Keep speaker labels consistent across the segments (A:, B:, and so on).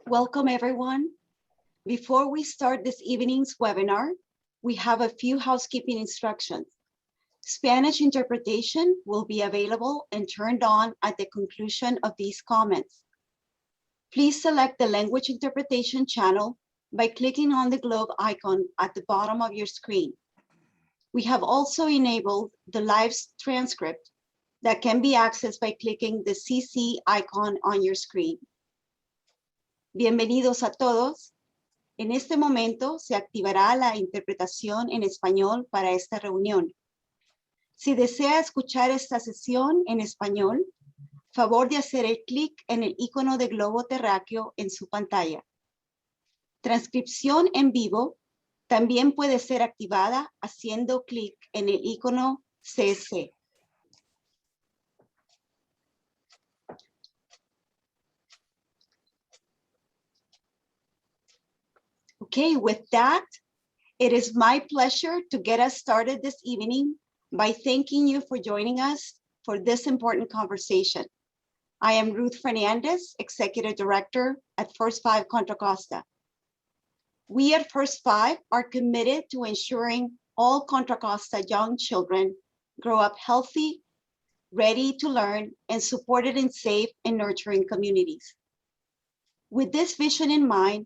A: Welcome, everyone. Before we start this evening's webinar, we have a few housekeeping instructions. Spanish interpretation will be available and turned on at the conclusion of these comments. Please select the language interpretation channel by clicking on the globe icon at the bottom of your screen. We have also enabled the live transcript that can be accessed by clicking the CC icon on your screen. Bienvenidos a todos. En este momento se activará la interpretación en español para esta reunión. Si desea escuchar esta sesión en español, favor de hacer el clic en el icono de globo terráqueo en su pantalla. Transcripción en vivo también puede ser activada haciendo clic en el icono CC. Okay, with that, it is my pleasure to get us started this evening by thanking you for joining us for this important conversation. I am Ruth Fernandez, Executive Director at First 5 Contra Costa. We at First 5 are committed to ensuring all Contra Costa young children grow up healthy, ready to learn, and supported in safe and nurturing communities. With this vision in mind,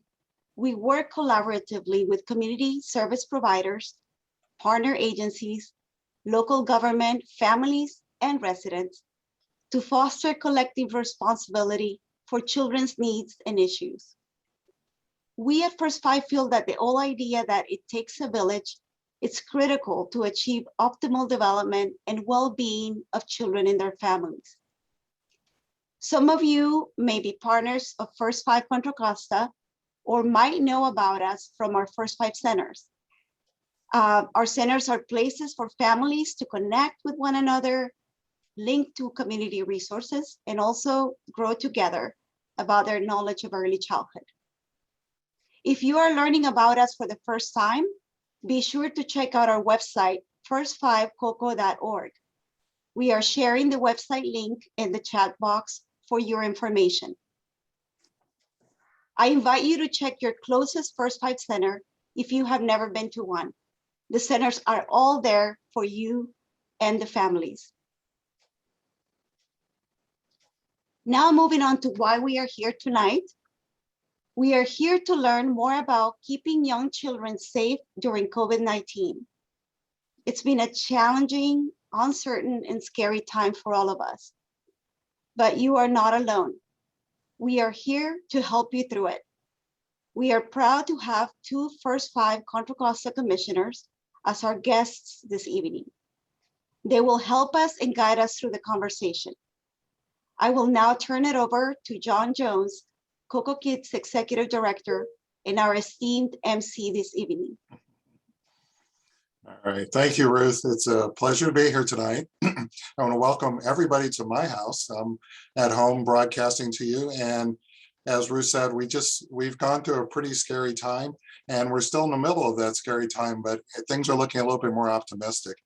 A: we work collaboratively with community service providers, partner agencies, local government, families, and residents to foster collective responsibility for children's needs and issues. We at First 5 feel that the whole idea that it takes a village is critical to achieve optimal development and well-being of children and their families. Some of you may be partners of First 5 Contra Costa or might know about us from our First 5 centers. Our centers are places for families to connect with one another, link to community resources, and also grow together about their knowledge of early childhood. If you are learning about us for the first time, be sure to check out our website, first5coco.org. We are sharing the website link in the chat box for your information. I invite you to check your closest First 5 center if you have never been to one. The centers are all there for you and the families. Now moving on to why we are here tonight. We are here to learn more about keeping young children safe during COVID-19. It's been a challenging, uncertain, and scary time for all of us. But you are not alone. We are here to help you through it. We are proud to have two First 5 Contra Costa commissioners as our guests this evening. They will help us and guide us through the conversation. I will now turn it over to John Jones, CocoKids Executive Director, and our esteemed MC this evening.
B: All right, thank you, Ruth. It's a pleasure to be here tonight. I want to welcome everybody to my house. I'm at home broadcasting to you, and as Ruth said, we've gone through a pretty scary time, and we're still in the middle of that scary time, but things are looking a little bit more optimistic.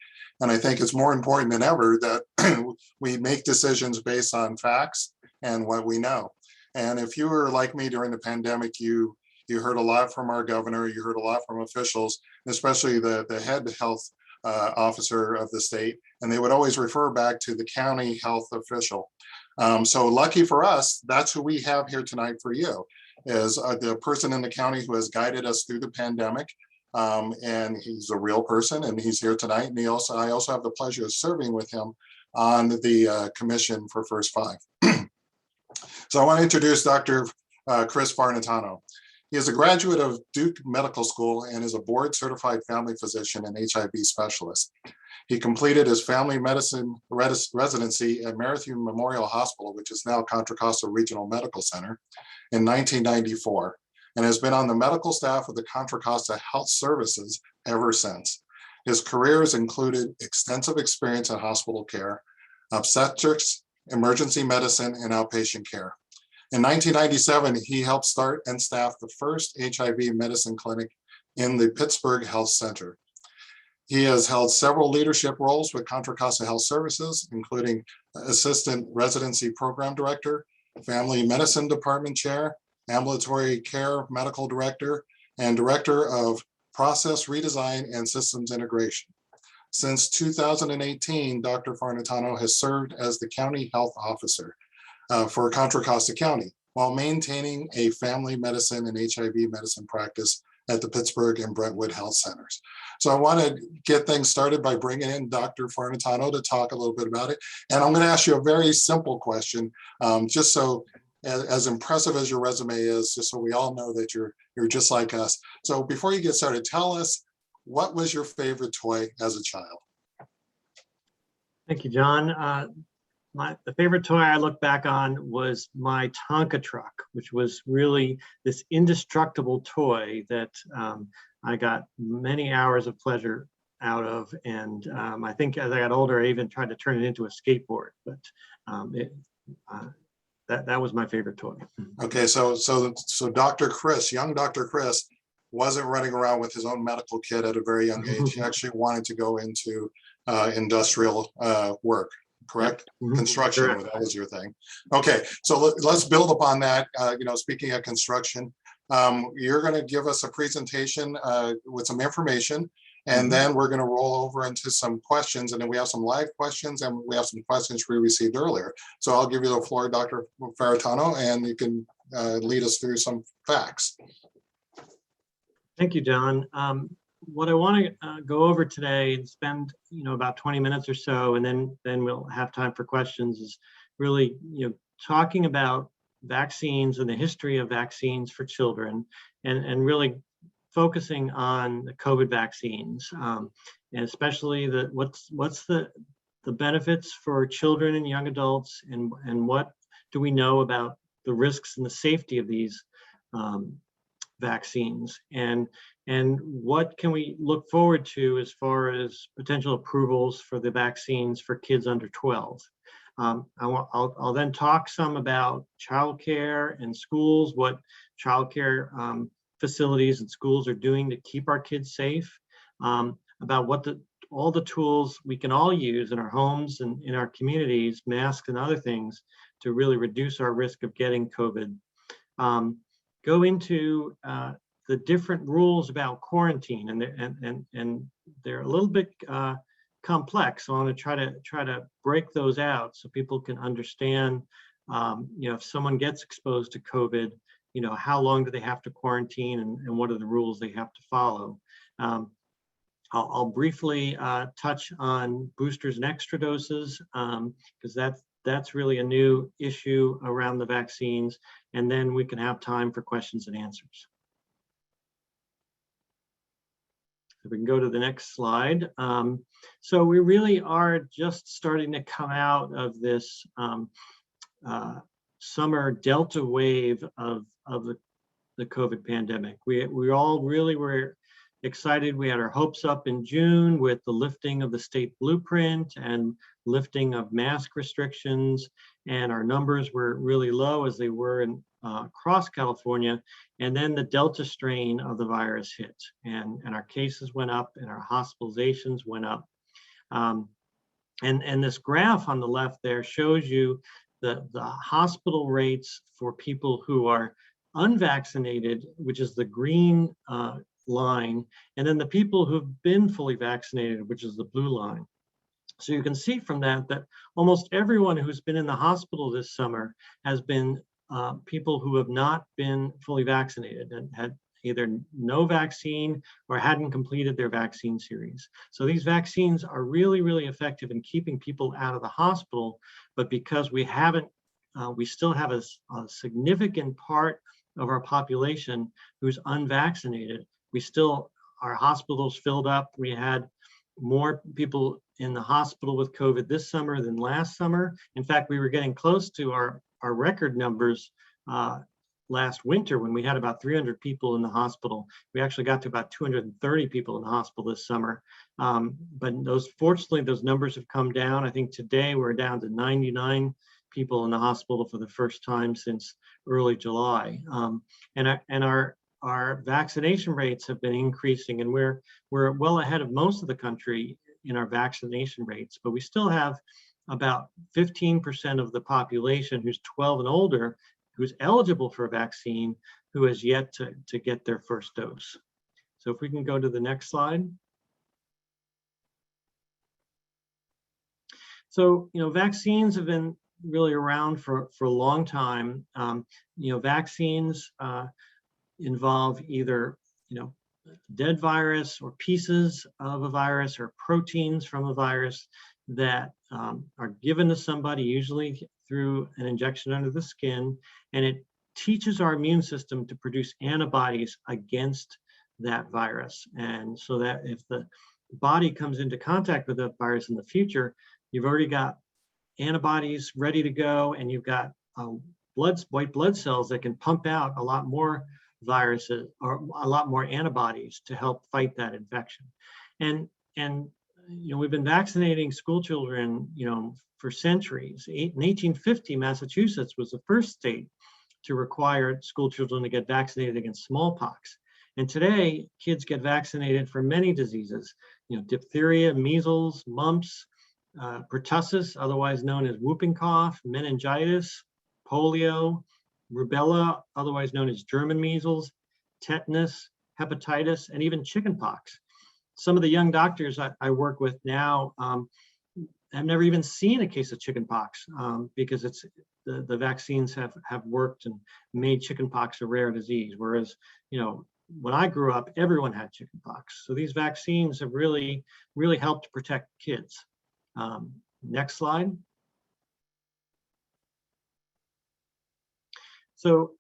B: And I think it's more important than ever that we make decisions based on facts and what we know. And if you were like me during the pandemic, you heard a lot from our governor, you heard a lot from officials, especially the head health officer of the state, and they would always refer back to the county health official. So lucky for us, that's who we have here tonight for you, is the person in the county who has guided us through the pandemic. And he's a real person, and he's here tonight. And I also have the pleasure of serving with him on the commission for First 5. So I want to introduce Dr. Chris Farnatano. He is a graduate of Duke Medical School and is a board-certified family physician and HIV specialist. He completed his family medicine residency at Marathon Memorial Hospital, which is now Contra Costa Regional Medical Center, in 1994, and has been on the medical staff of the Contra Costa Health Services ever since. His career has included extensive experience in hospital care, obstetrics, emergency medicine, and outpatient care. In 1997, he helped start and staff the first HIV medicine clinic in the Pittsburgh Health Center. He has held several leadership roles with Contra Costa Health Services, including Assistant Residency Program Director, Family Medicine Department Chair, Ambulatory Care Medical Director, and Director of Process Redesign and Systems Integration. Since 2018, Dr. Farnitano has served as the County Health Officer for Contra Costa County, while maintaining a family medicine and HIV medicine practice at the Pittsburgh and Brentwood Health Centers. So I want to get things started by bringing in Dr. Farnitano to talk a little bit about it. And I'm going to ask you a very simple question, just so as impressive as your resume is, just so we all know that you're just like us. So before you get started, tell us, what was your favorite toy as a child?
C: Thank you, John. The favorite toy I look back on was my Tonka truck, which was really this indestructible toy that I got many hours of pleasure out of. And I think as I got older, I even tried to turn it into a skateboard, but that was my favorite toy.
B: Okay, so Dr. Chris, young Dr. Chris, wasn't running around with his own medical kit at a very young age. He actually wanted to go into industrial work. Correct?
C: Yep.
B: Construction,
C: Correct.
B: That was your thing. Okay, so let's build upon that. Speaking of construction, you're going to give us a presentation with some information, and then we're going to roll over into some questions, and then we have some live questions, and we have some questions we received earlier. So I'll give you the floor, Dr. Farnitano, and you can lead us through some facts.
C: Thank you, John. What I want to go over today and spend, about 20 minutes or so, and then we'll have time for questions, is really, talking about vaccines and the history of vaccines for children, and really focusing on the COVID vaccines, and especially what's the benefits for children and young adults, and what do we know about the risks and the safety of these vaccines, and what can we look forward to as far as potential approvals for the vaccines for kids under 12. I'll then talk some about childcare and schools, what childcare facilities and schools are doing to keep our kids safe, about what all the tools we can all use in our homes and in our communities, masks and other things, to really reduce our risk of getting COVID. Go into the different rules about quarantine, and they're a little bit complex. So I want to try to break those out so people can understand, if someone gets exposed to COVID, how long do they have to quarantine, and what are the rules they have to follow. I'll briefly touch on boosters and extra doses, because that's really a new issue around the vaccines, and then we can have time for questions and answers. If we can go to the next slide. So we really are just starting to come out of this summer Delta wave of the COVID pandemic. We all really were excited. We had our hopes up in June with the lifting of the state blueprint and lifting of mask restrictions, and our numbers were really low as they were in across California. And then the Delta strain of the virus hit, and our cases went up and our hospitalizations went up. And this graph on the left there shows you the hospital rates for people who are unvaccinated, which is the green line, and then the people who've been fully vaccinated, which is the blue line. So you can see from that almost everyone who's been in the hospital this summer has been people who have not been fully vaccinated and had either no vaccine or hadn't completed their vaccine series. So these vaccines are really, really effective in keeping people out of the hospital, but because we still have a significant part of our population who's unvaccinated, our hospitals filled up. We had more people in the hospital with COVID this summer than last summer. In fact, we were getting close to our record numbers last winter when we had about 300 people in the hospital. We actually got to about 230 people in the hospital this summer. But fortunately, those numbers have come down. I think today we're down to 99 people in the hospital for the first time since early July. And our vaccination rates have been increasing, and we're well ahead of most of the country in our vaccination rates, but we still have about 15% of the population who's 12 and older who's eligible for a vaccine who has yet to get their first dose. So if we can go to the next slide. So, vaccines have been really around for a long time. Vaccines involve either, dead virus or pieces of a virus or proteins from a virus that are given to somebody, usually through an injection under the skin, and it teaches our immune system to produce antibodies against that virus. And so that if the body comes into contact with that virus in the future, you've already got antibodies ready to go, and you've got white blood cells that can pump out a lot more viruses or a lot more antibodies to help fight that infection. And we've been vaccinating school children, for centuries. In 1850, Massachusetts was the first state to require school children to get vaccinated against smallpox. And today, kids get vaccinated for many diseases, diphtheria, measles, mumps, pertussis, otherwise known as whooping cough, meningitis, polio, rubella, otherwise known as German measles, tetanus, hepatitis, and even chickenpox. Some of the young doctors I work with now have never even seen a case of chickenpox because the vaccines have worked and made chickenpox a rare disease. Whereas, when I grew up, everyone had chickenpox. So these vaccines have really, really helped protect kids. Next slide. So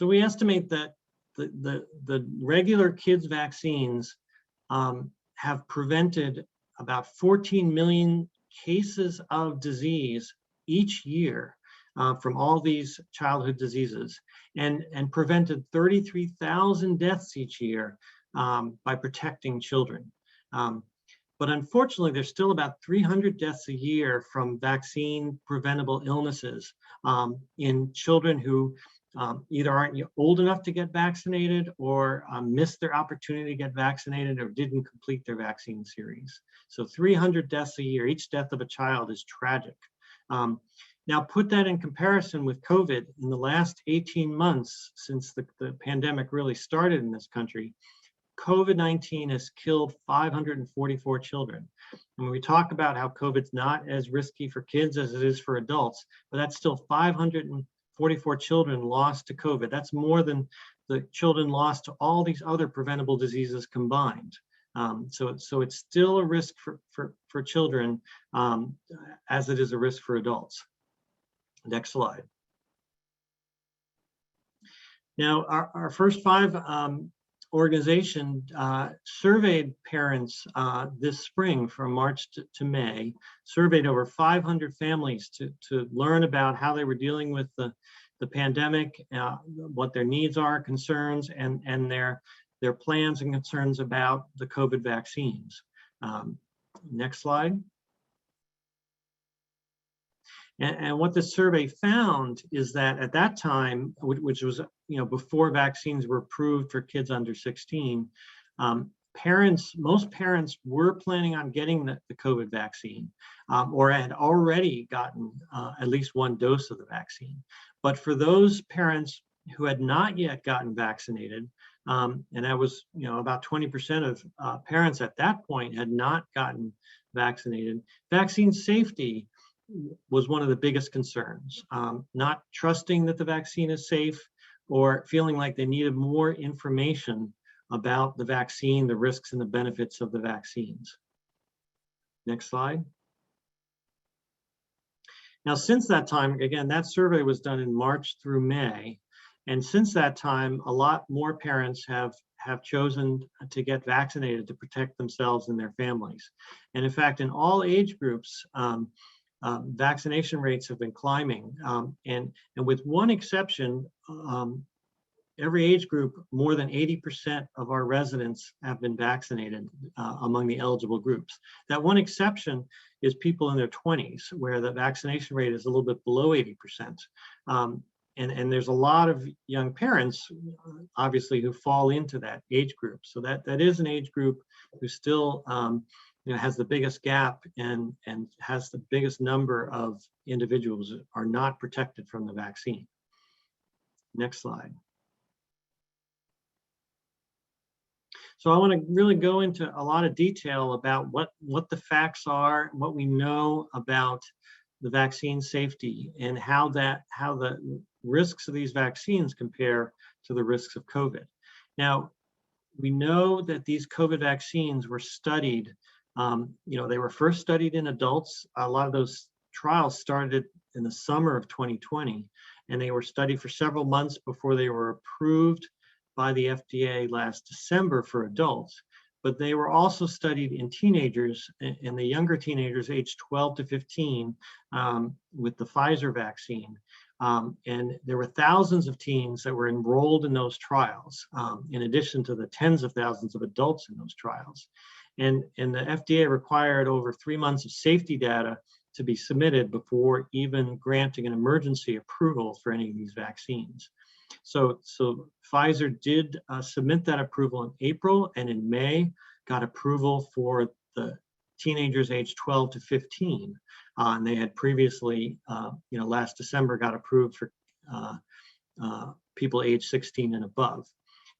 C: we estimate that the regular kids vaccines have prevented about 14 million cases of disease each year from all these childhood diseases, and prevented 33,000 deaths each year by protecting children. But unfortunately, there's still about 300 deaths a year from vaccine preventable illnesses in children who either aren't old enough to get vaccinated or missed their opportunity to get vaccinated or didn't complete their vaccine series. So 300 deaths a year. Each death of a child is tragic. Now put that in comparison with COVID. In the last 18 months since the pandemic really started in this country, COVID-19 has killed 544 children. And when we talk about how COVID's not as risky for kids as it is for adults, but that's still 544 children lost to COVID. That's more than the children lost to all these other preventable diseases combined. So it's still a risk for children as it is a risk for adults. Next slide. Now, our first 5 organization surveyed parents this spring from March to May, surveyed over 500 families to learn about how they were dealing with the pandemic, what their needs are, concerns, and their plans and concerns about the COVID vaccines. Next slide. And what this survey found is that at that time, which was before vaccines were approved for kids under 16, most parents were planning on getting the COVID vaccine or had already gotten at least 1 dose of the vaccine. But for those parents who had not yet gotten vaccinated, and that was about 20% of parents at that point had not gotten vaccinated, vaccine safety was one of the biggest concerns. Not trusting that the vaccine is safe or feeling like they needed more information about the vaccine, the risks and the benefits of the vaccines. Next slide. Now, since that time, again, that survey was done in March through May. And since that time, a lot more parents have chosen to get vaccinated to protect themselves and their families. And in fact, in all age groups, vaccination rates have been climbing. And with one exception, every age group, more than 80% of our residents have been vaccinated among the eligible groups. That one exception is people in their 20s, where the vaccination rate is a little bit below 80%. And there's a lot of young parents, obviously, who fall into that age group. So that is an age group who still has the biggest gap and has the biggest number of individuals that are not protected from the vaccine. Next slide. So I want to really go into a lot of detail about what the facts are, what we know about the vaccine safety, and how the risks of these vaccines compare to the risks of COVID. Now, we know that these COVID vaccines were studied, they were first studied in adults. A lot of those trials started in the summer of 2020, and they were studied for several months before they were approved by the FDA last December for adults. But they were also studied in teenagers, in the younger teenagers aged 12 to 15 with the Pfizer vaccine. And there were thousands of teens that were enrolled in those trials, in addition to the tens of thousands of adults in those trials. And the FDA required over 3 months of safety data to be submitted before even granting an emergency approval for any of these vaccines. So Pfizer did submit that approval in April, and in May got approval for the teenagers aged 12 to 15. And they had previously, last December got approved for people aged 16 and above.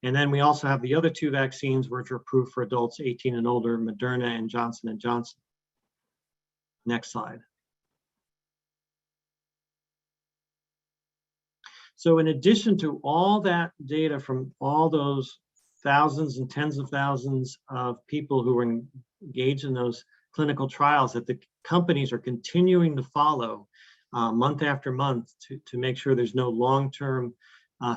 C: And then we also have the other two vaccines which are approved for adults 18 and older, Moderna and Johnson & Johnson. Next slide. So in addition to all that data from all those thousands and tens of thousands of people who were engaged in those clinical trials that the companies are continuing to follow month after month to make sure there's no long-term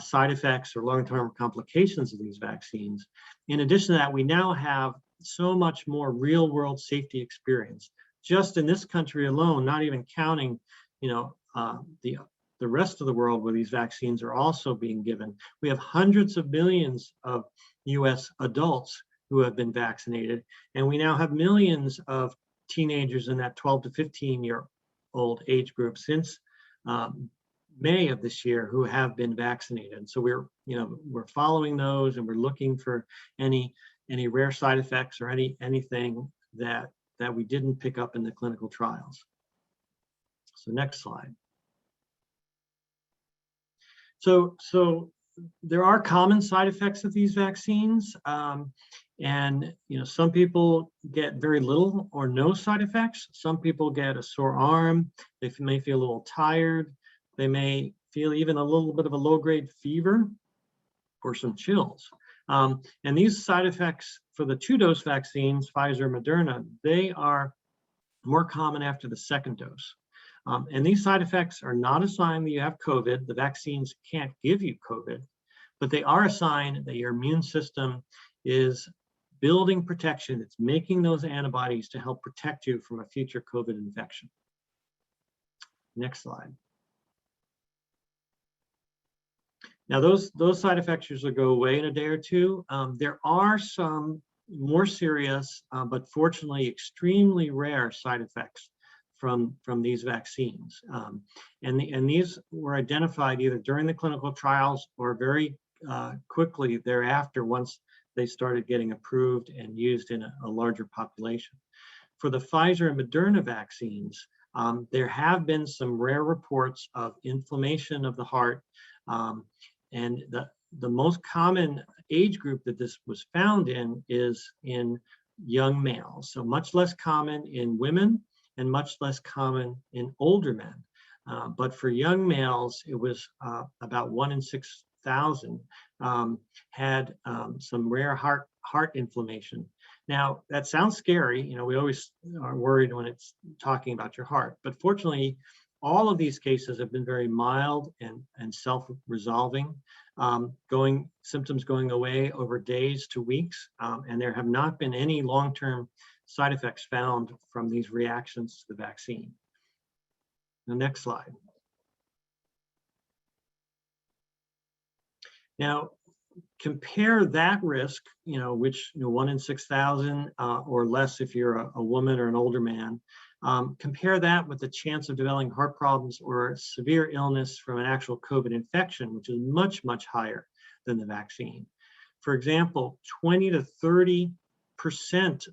C: side effects or long-term complications of these vaccines. In addition to that, we now have so much more real-world safety experience. Just in this country alone, not even counting, the rest of the world where these vaccines are also being given. We have hundreds of millions of US adults who have been vaccinated, and we now have millions of teenagers in that 12 to 15-year-old age group since May of this year who have been vaccinated. So we're following those, and we're looking for any rare side effects or anything that we didn't pick up in the clinical trials. So next slide. So there are common side effects of these vaccines, and some people get very little or no side effects. Some people get a sore arm. They may feel a little tired. They may feel even a little bit of a low-grade fever or some chills. And these side effects for the two-dose vaccines, Pfizer, Moderna, they are more common after the second dose. And these side effects are not a sign that you have COVID. The vaccines can't give you COVID, but they are a sign that your immune system is building protection. It's making those antibodies to help protect you from a future COVID infection. Next slide. Now, those side effects usually go away in a day or two. There are some more serious, but fortunately extremely rare side effects from these vaccines. And these were identified either during the clinical trials or very quickly thereafter once they started getting approved and used in a larger population. For the Pfizer and Moderna vaccines, there have been some rare reports of inflammation of the heart, and the most common age group that this was found in is in young males, so much less common in women and much less common in older men. But for young males, it was about 1 in 6,000 had some rare heart inflammation. Now, that sounds scary. We always are worried when it's talking about your heart, but fortunately, all of these cases have been very mild and self-resolving, symptoms going away over days to weeks, and there have not been any long-term side effects found from these reactions to the vaccine. The next slide. Now, compare that risk, which 1 in 6,000 or less if you're a woman or an older man. Compare that with the chance of developing heart problems or severe illness from an actual COVID infection, which is much, much higher than the vaccine. For example, 20 to 30%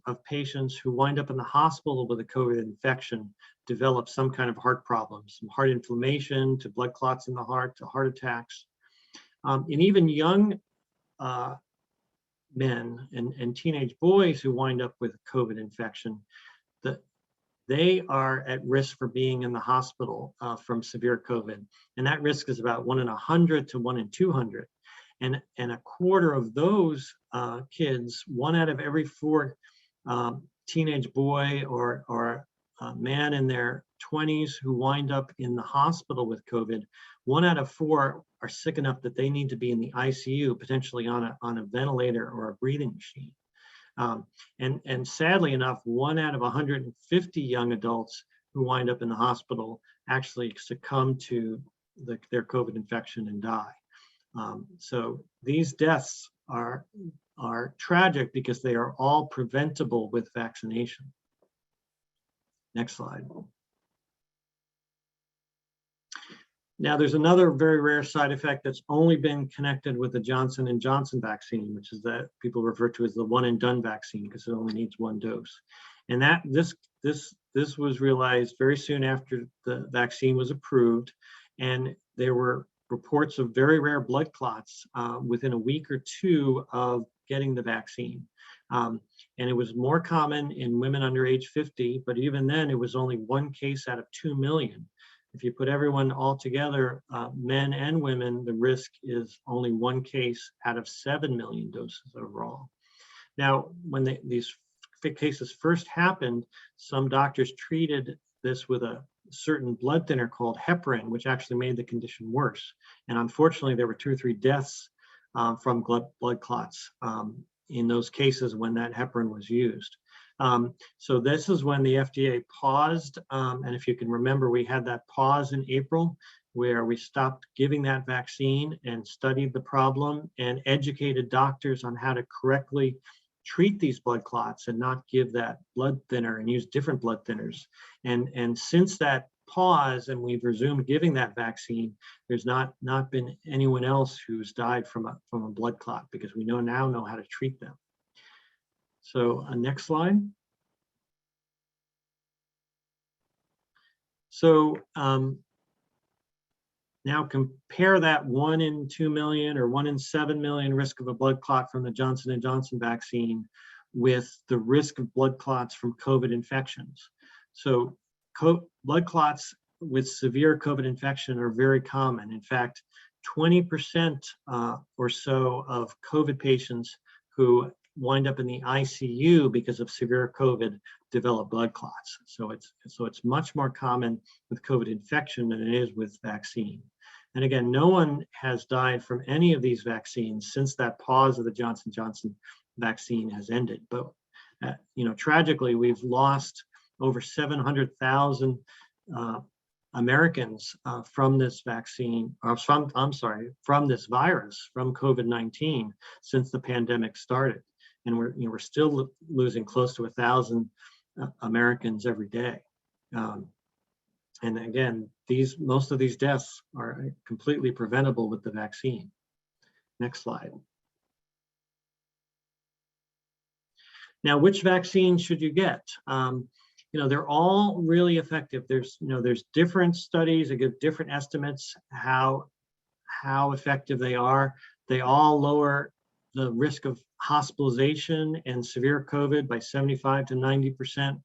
C: of patients who wind up in the hospital with a COVID infection develop some kind of heart problems, from heart inflammation to blood clots in the heart to heart attacks. And even young men and teenage boys who wind up with COVID infection, they are at risk for being in the hospital from severe COVID. And that risk is about 1 in 100 to 1 in 200. And a quarter of those kids, 1 out of every 4 teenage boy or man in their 20s who wind up in the hospital with COVID, 1 out of 4 are sick enough that they need to be in the ICU, potentially on a ventilator or a breathing machine. And sadly enough, 1 out of 150 young adults who wind up in the hospital actually succumb to their COVID infection and die. So these deaths are tragic because they are all preventable with vaccination. Next slide. Now, there's another very rare side effect that's only been connected with the Johnson & Johnson vaccine, which is that people refer to as the one and done vaccine because it only needs 1 dose. And that this was realized very soon after the vaccine was approved, and there were reports of very rare blood clots within a week or 2 of getting the vaccine. And it was more common in women under age 50, but even then it was only 1 case out of 2 million. If you put everyone all together, men and women, the risk is only 1 case out of 7 million doses overall. Now, when these cases first happened, some doctors treated this with a certain blood thinner called heparin, which actually made the condition worse. And unfortunately, there were 2 or 3 deaths from blood clots in those cases when that heparin was used. So this is when the FDA paused. And if you can remember, we had that pause in April where we stopped giving that vaccine and studied the problem and educated doctors on how to correctly treat these blood clots and not give that blood thinner and use different blood thinners. And since that pause and we've resumed giving that vaccine, there's not been anyone else who's died from a blood clot because we now know how to treat them. So next slide. So now compare that 1 in 2 million or 1 in 7 million risk of a blood clot from the Johnson & Johnson vaccine with the risk of blood clots from COVID infections. So blood clots with severe COVID infection are very common. In fact, 20% or so of COVID patients who wind up in the ICU because of severe COVID develop blood clots. So it's much more common with COVID infection than it is with vaccine. And again, no one has died from any of these vaccines since that pause of the Johnson & Johnson vaccine has ended. But tragically, we've lost over 700,000 Americans from this vaccine, from this virus, from COVID-19 since the pandemic started. And we're still losing close to 1,000 Americans every day. And again, most of these deaths are completely preventable with the vaccine. Next slide. Now, which vaccine should you get? They're all really effective. There's different studies that give different estimates how effective they are. They all lower the risk of hospitalization and severe COVID by 75 to 90%.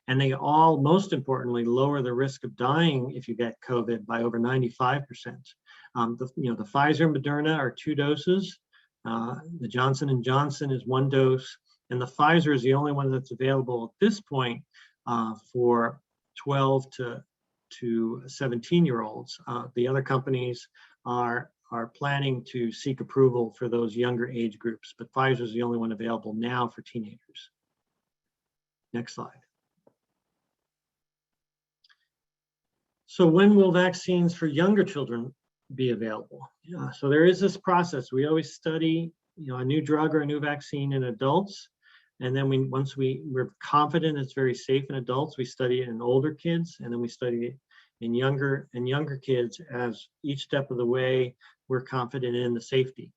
C: And they all, most importantly, lower the risk of dying if you get COVID by over 95%. The Pfizer and Moderna are 2 doses. The Johnson & Johnson is 1 dose. And the Pfizer is the only one that's available at this point for 12 to 17-year-olds. The other companies are planning to seek approval for those younger age groups, but Pfizer is the only one available now for teenagers. Next slide. So when will vaccines for younger children be available? So there is this process. We always study a new drug or a new vaccine in adults. And then once we're confident it's very safe in adults, we study it in older kids, and then we study it in younger kids as each step of the way we're confident in the safety.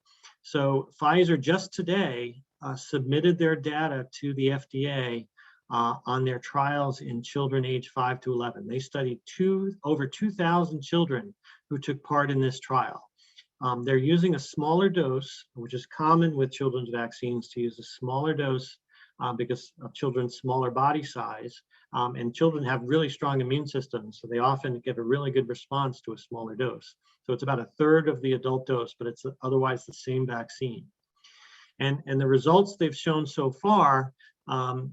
C: So Pfizer just today submitted their data to the FDA on their trials in children age 5 to 11. They studied over 2,000 children who took part in this trial. They're using a smaller dose, which is common with children's vaccines, to use a smaller dose because of children's smaller body size. And children have really strong immune systems, so they often get a really good response to a smaller dose. So it's about a third of the adult dose, but it's otherwise the same vaccine. And the results they've shown so far that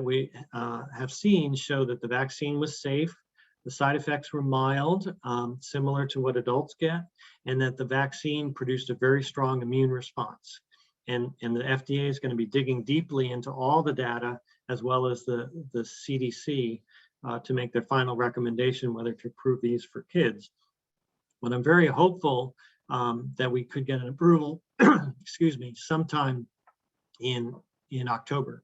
C: we have seen show that the vaccine was safe, the side effects were mild, similar to what adults get, and that the vaccine produced a very strong immune response. And the FDA is going to be digging deeply into all the data, as well as the CDC, to make their final recommendation whether to approve these for kids. But I'm very hopeful that we could get an approval, excuse me, sometime in October,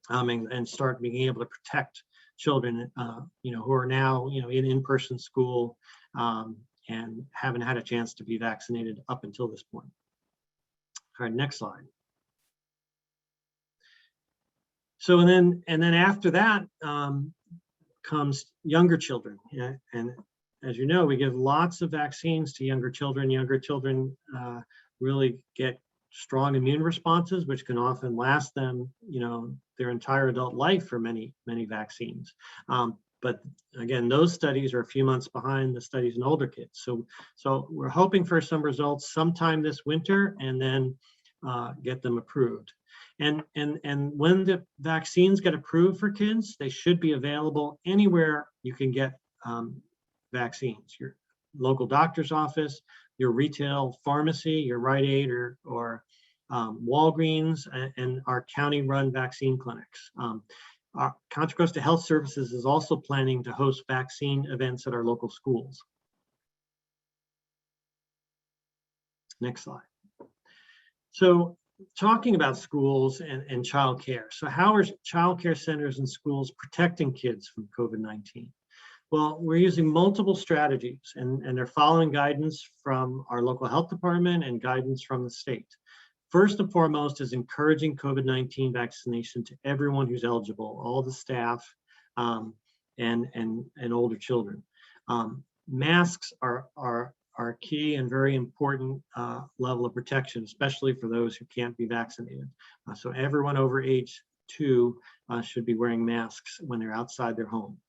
C: and start being able to protect children, who are now, in in-person school and haven't had a chance to be vaccinated up until this point. All right, next slide. So and then after that comes younger children, and as you know, we give lots of vaccines to younger children. Younger children really get strong immune responses, which can often last them, their entire adult life for many vaccines. But again, those studies are a few months behind the studies in older kids. So we're hoping for some results sometime this winter, and then get them approved. And when the vaccines get approved for kids, they should be available anywhere you can get vaccines. Your local doctor's office, your retail pharmacy, your Rite Aid or Walgreens, and our county-run vaccine clinics. Our Contra Costa Health Services is also planning to host vaccine events at our local schools. Next slide. So talking about schools and childcare. So how are childcare centers and schools protecting kids from COVID-19? Well, we're using multiple strategies, and they're following guidance from our local health department and guidance from the state. First and foremost is encouraging COVID-19 vaccination to everyone who's eligible, all the staff and older children. Masks are key and very important level of protection, especially for those who can't be vaccinated. So everyone over age 2 should be wearing masks when they're outside their home,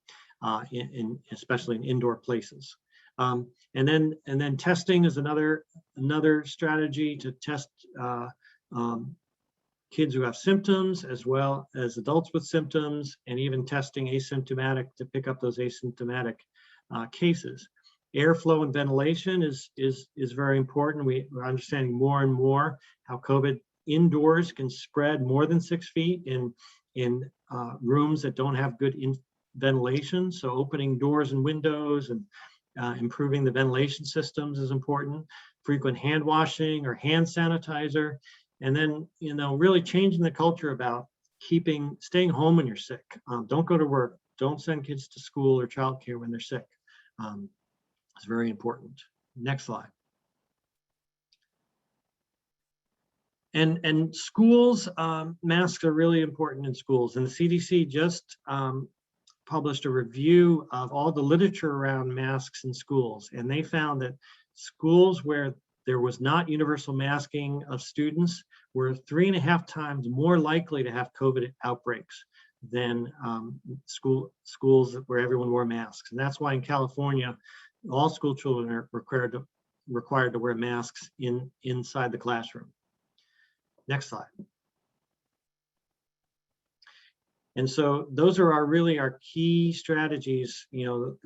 C: especially in indoor places. And then testing is another strategy to test kids who have symptoms as well as adults with symptoms, and even testing asymptomatic to pick up those asymptomatic cases. Airflow and ventilation is very important. We're understanding more and more how COVID indoors can spread more than 6 feet in rooms that don't have good ventilation. So opening doors and windows and improving the ventilation systems is important. Frequent hand washing or hand sanitizer, and then really changing the culture about staying home when you're sick. Don't go to work. Don't send kids to school or childcare when they're sick. It's very important. Next slide. And schools, masks are really important in schools, and the CDC just published a review of all the literature around masks in schools, and they found that schools where there was not universal masking of students were 3.5 times more likely to have COVID outbreaks than schools where everyone wore masks. And that's why in California, all school children are required to wear masks inside the classroom. Next slide. And so those are our key strategies.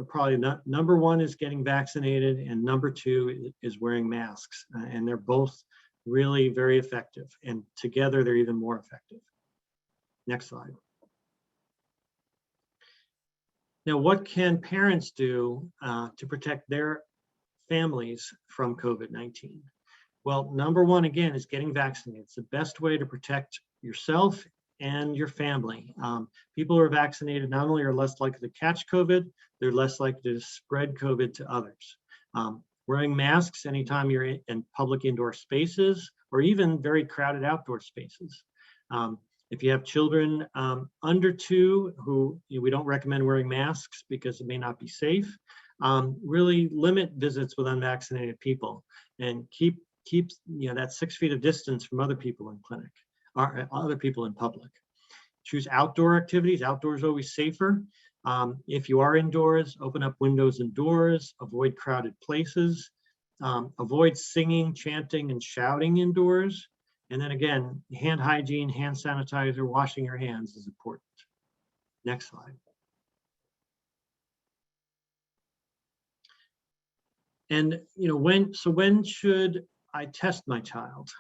C: Probably number 1 is getting vaccinated, and number 2 is wearing masks. And they're both really very effective, and together they're even more effective. Next slide. Now, what can parents do to protect their families from COVID-19? Well, number 1, again, is getting vaccinated. It's the best way to protect yourself and your family. People who are vaccinated not only are less likely to catch COVID, they're less likely to spread COVID to others. Wearing masks anytime you're in public indoor spaces, or even very crowded outdoor spaces. If you have children under 2 who we don't recommend wearing masks because it may not be safe. really limit visits with unvaccinated people and keep that 6 feet of distance from other people in clinic or other people in public. Choose outdoor activities. Outdoors always safer. If you are indoors, open up windows and doors, avoid crowded places, avoid singing, chanting, and shouting indoors. And then again, hand hygiene, hand sanitizer, washing your hands is important. Next slide. And when should I test my child?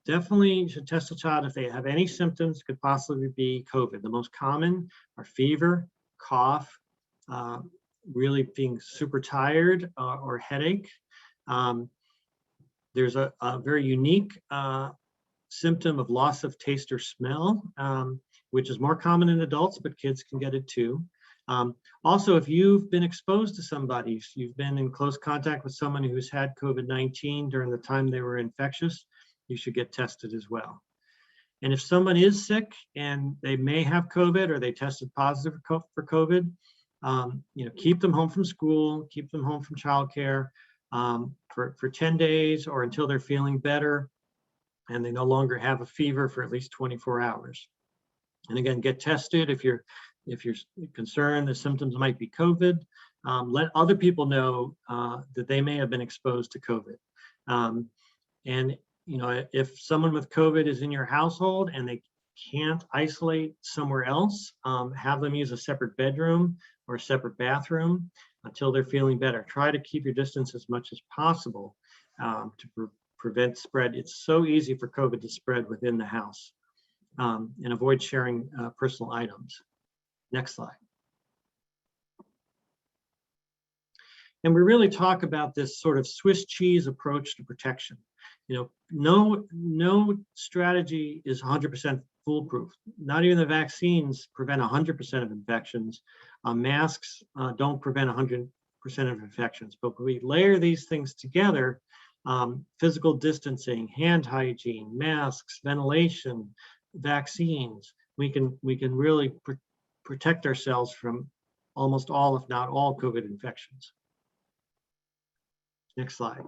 C: Definitely you should test a child if they have any symptoms, could possibly be COVID. The most common are fever, cough, really being super tired or headache. There's a very unique symptom of loss of taste or smell, which is more common in adults, but kids can get it too. Also, if you've been exposed to somebody, if you've been in close contact with someone who's had COVID-19 during the time they were infectious, you should get tested as well. And if someone is sick and they may have COVID or they tested positive for COVID, keep them home from school, keep them home from childcare for 10 days or until they're feeling better and they no longer have a fever for at least 24 hours. And again, get tested if you're concerned the symptoms might be COVID. Let other people know that they may have been exposed to COVID. And if someone with COVID is in your household and they can't isolate somewhere else, have them use a separate bedroom or a separate bathroom until they're feeling better. Try to keep your distance as much as possible to prevent spread. It's so easy for COVID to spread within the house, and avoid sharing personal items. Next slide. And we really talk about this sort of Swiss cheese approach to protection. No strategy is 100% foolproof. Not even the vaccines prevent 100% of infections. Masks don't prevent 100% of infections. But when we layer these things together, physical distancing, hand hygiene, masks, ventilation, vaccines, we can really protect ourselves from almost all, if not all, COVID infections. Next slide.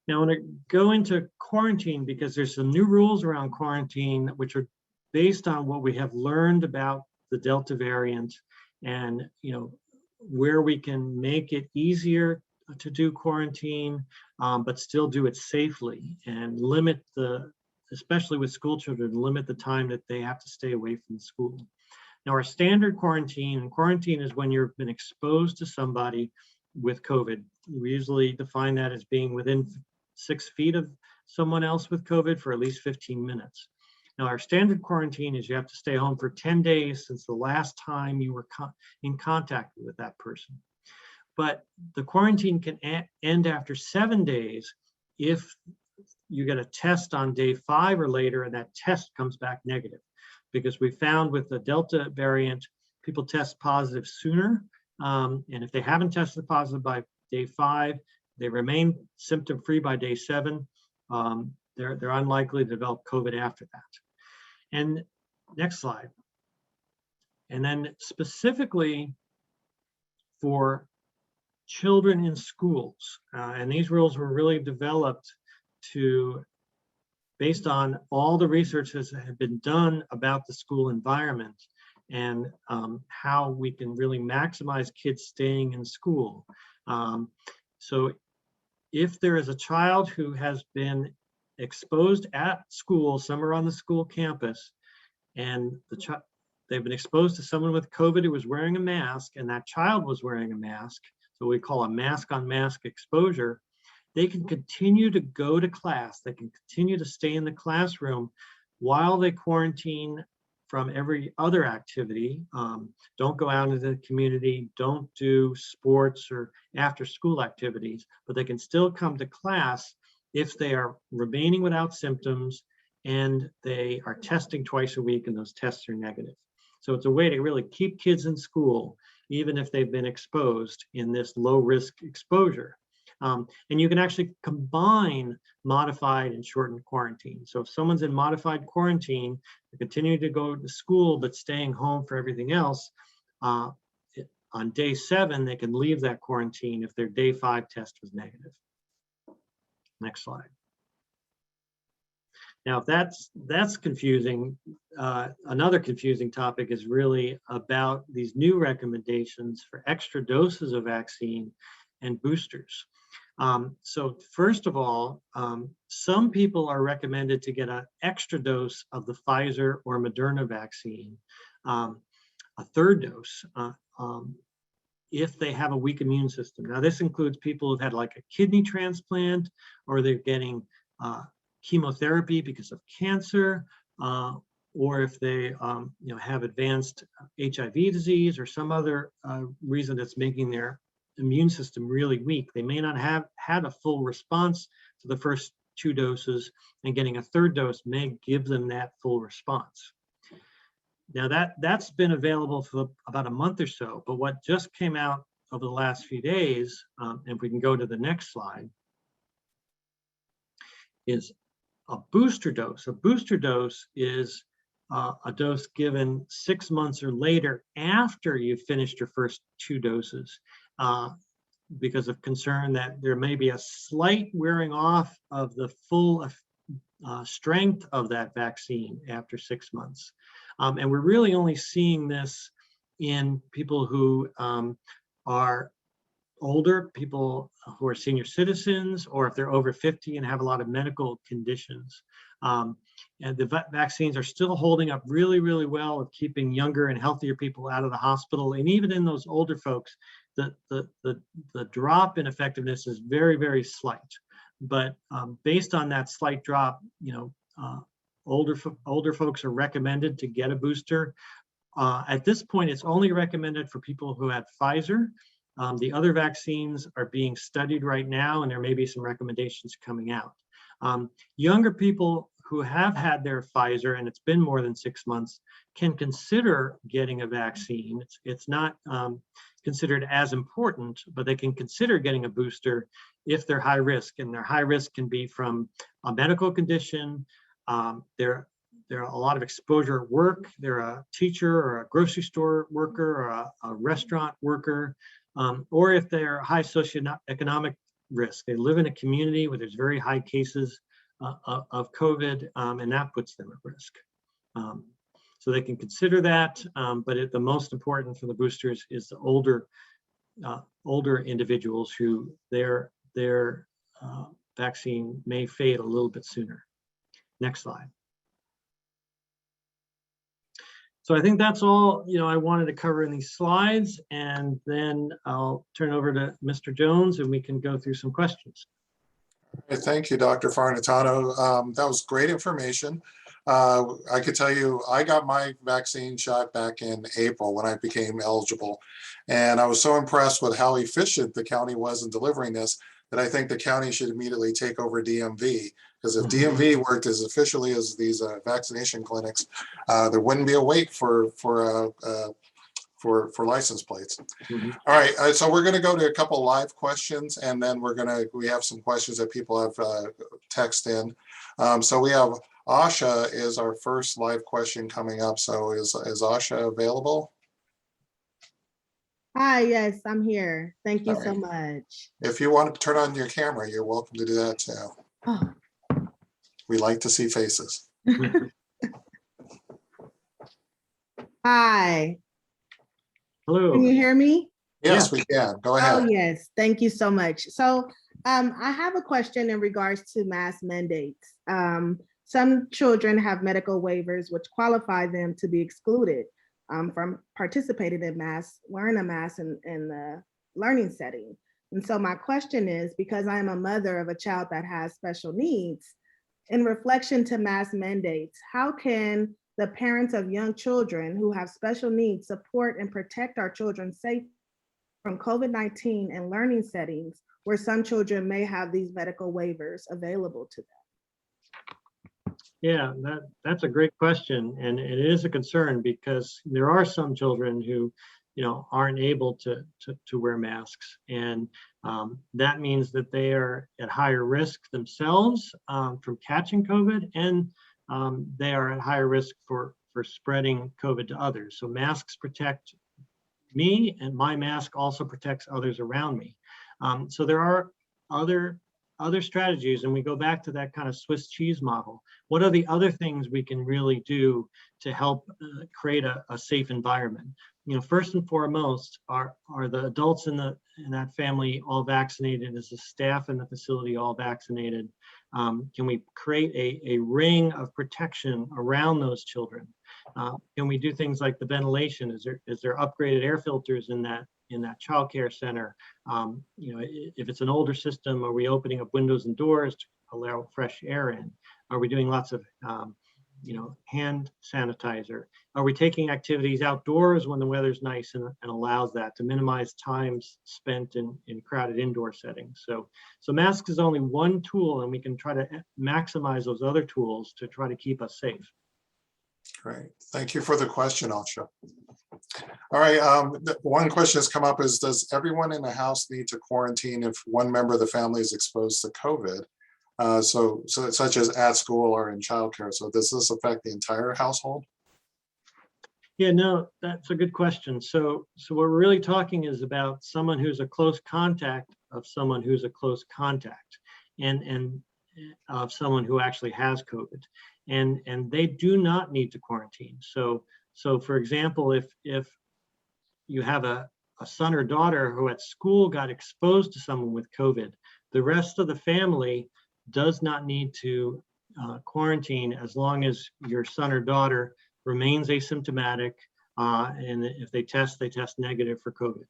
C: Now, I want to go into quarantine because there's some new rules around quarantine, which are based on what we have learned about the Delta variant and, where we can make it easier to do quarantine, but still do it safely and limit especially with school children, limit the time that they have to stay away from school. Now, our standard quarantine is when you've been exposed to somebody with COVID. We usually define that as being within 6 feet of someone else with COVID for at least 15 minutes. Now, our standard quarantine is you have to stay home for 10 days since the last time you were in contact with that person. But the quarantine can end after 7 days if you get a test on day 5 or later and that test comes back negative. Because we found with the Delta variant, people test positive sooner. And if they haven't tested positive by day 5, they remain symptom-free by day 7. They're unlikely to develop COVID after that. And next slide. And then specifically for children in schools, and these rules were really developed based on all the research that had been done about the school environment and how we can really maximize kids staying in school. So if there is a child who has been exposed at school, somewhere on the school campus, and they've been exposed to someone with COVID who was wearing a mask, and that child was wearing a mask, so we call a mask-on-mask exposure, they can continue to go to class. They can continue to stay in the classroom while they quarantine from every other activity. Don't go out into the community, don't do sports or after school activities, but they can still come to class if they are remaining without symptoms and they are testing twice a week and those tests are negative. So it's a way to really keep kids in school, even if they've been exposed in this low risk exposure. And you can actually combine modified and shortened quarantine. So if someone's in modified quarantine, they continue to go to school, but staying home for everything else, on day 7, they can leave that quarantine if their day 5 test was negative. Next slide. Now, if that's confusing, another confusing topic is really about these new recommendations for extra doses of vaccine and boosters. So first of all, some people are recommended to get an extra dose of the Pfizer or Moderna vaccine, a 3rd dose, if they have a weak immune system. Now, this includes people who've had like a kidney transplant, or they're getting chemotherapy because of cancer, or if they have advanced HIV disease or some other reason that's making their immune system really weak. They may not have had a full response to the first 2 doses, and getting a 3rd dose may give them that full response. Now that's been available for about a month or so, but what just came out over the last few days, and if we can go to the next slide, is a booster dose. A booster dose is a dose given 6 months or later after you've finished your first 2 doses, because of concern that there may be a slight wearing off of the full strength of that vaccine after 6 months. And we're really only seeing this in people who are older, people who are senior citizens, or if they're over 50 and have a lot of medical conditions. And the vaccines are still holding up really, really well of keeping younger and healthier people out of the hospital. And even in those older folks, the drop in effectiveness is very, very slight. But based on that slight drop, older folks are recommended to get a booster. At this point, it's only recommended for people who had Pfizer. The other vaccines are being studied right now, and there may be some recommendations coming out. Younger people who have had their Pfizer, and it's been more than 6 months, can consider getting a vaccine. It's not considered as important, but they can consider getting a booster if they're high risk, and their high risk can be from a medical condition. There are a lot of exposure at work. They're a teacher or a grocery store worker or a restaurant worker, or if they're high socioeconomic risk. They live in a community where there's very high cases of COVID, and that puts them at risk. So they can consider that, but the most important for the boosters is the older individuals who their vaccine may fade a little bit sooner. Next slide. So I think that's all I wanted to cover in these slides, and then I'll turn it over to Mr. Jones and we can go through some questions.
B: Thank you, Dr. Farnatano. That was great information. I could tell you, I got my vaccine shot back in April when I became eligible. And I was so impressed with how efficient the county was in delivering this that I think the county should immediately take over DMV. Because if DMV worked as efficiently as these vaccination clinics, there wouldn't be a wait for license plates.
C: Mm-hmm.
B: All right, so we're going to go to a couple live questions, and then we have some questions that people have texted in. So we have Asha is our first live question coming up. So is Asha available?
D: Hi, yes, I'm here. Thank you
B: All right.
D: so much.
B: If you want to turn on your camera, you're welcome to do that too.
D: Oh.
B: We like to see faces.
D: Hi.
C: Hello.
D: Can you hear me?
B: Yes, we can. Go ahead.
D: Oh, yes. Thank you so much. So I have a question in regards to mask mandates. Some children have medical waivers which qualify them to be excluded from participating in wearing a mask in the learning setting. And so my question is, because I am a mother of a child that has special needs, in reflection to mask mandates, how can the parents of young children who have special needs support and protect our children's safety from COVID-19 and learning settings where some children may have these medical waivers available to them?
C: Yeah, that's a great question, and it is a concern because there are some children who, aren't able to wear masks, and that means that they are at higher risk themselves from catching COVID, and they are at higher risk for spreading COVID to others. So masks protect me, and my mask also protects others around me. So there are other strategies, and we go back to that kind of Swiss cheese model. What are the other things we can really do to help create a safe environment? First and foremost, are the adults in that family all vaccinated? Is the staff in the facility all vaccinated? Can we create a ring of protection around those children? Can we do things like the ventilation? Is there upgraded air filters in that childcare center? If it's an older system, are we opening up windows and doors to allow fresh air in? Are we doing lots of hand sanitizer? Are we taking activities outdoors when the weather's nice and allows that to minimize times spent in crowded indoor settings? So masks is only one tool, and we can try to maximize those other tools to try to keep us safe.
B: Great. Thank you for the question, Alsha. All right. One question has come up is, does everyone in the house need to quarantine if one member of the family is exposed to COVID? So such as at school or in childcare. So does this affect the entire household?
C: Yeah, no, that's a good question. So what we're really talking is about someone who's a close contact of someone who's a close contact, and of someone who actually has COVID, and they do not need to quarantine. So for example, if you have a son or daughter who at school got exposed to someone with COVID, the rest of the family does not need to quarantine as long as your son or daughter remains asymptomatic, and if they test negative for COVID.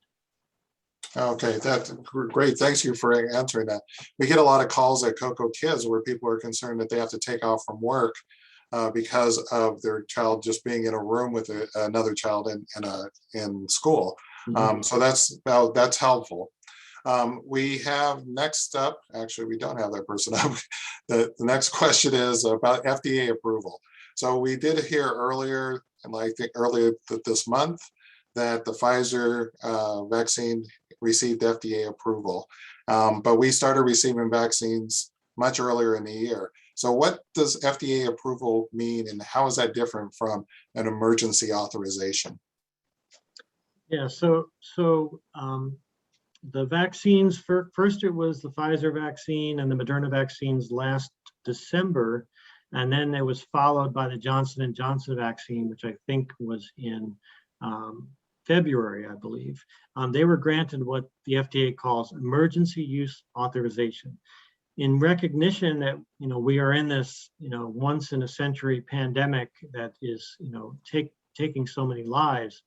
B: Okay, that's great. Thanks you for answering that. We get a lot of calls at CocoKids where people are concerned that they have to take off from work because of their child just being in a room with another child in school.
C: Mm-hmm.
B: So that's helpful. We have next up, actually, we don't have that person up. The next question is about FDA approval. So we did hear earlier, and I think earlier this month, that the Pfizer vaccine received FDA approval. But we started receiving vaccines much earlier in the year. So what does FDA approval mean, and how is that different from an emergency authorization?
C: Yeah, so the vaccines, first it was the Pfizer vaccine and the Moderna vaccines last December, and then it was followed by the Johnson & Johnson vaccine, which I think was in February, I believe. They were granted what the FDA calls emergency use authorization. In recognition that we are in this once in a century pandemic that is taking so many lives,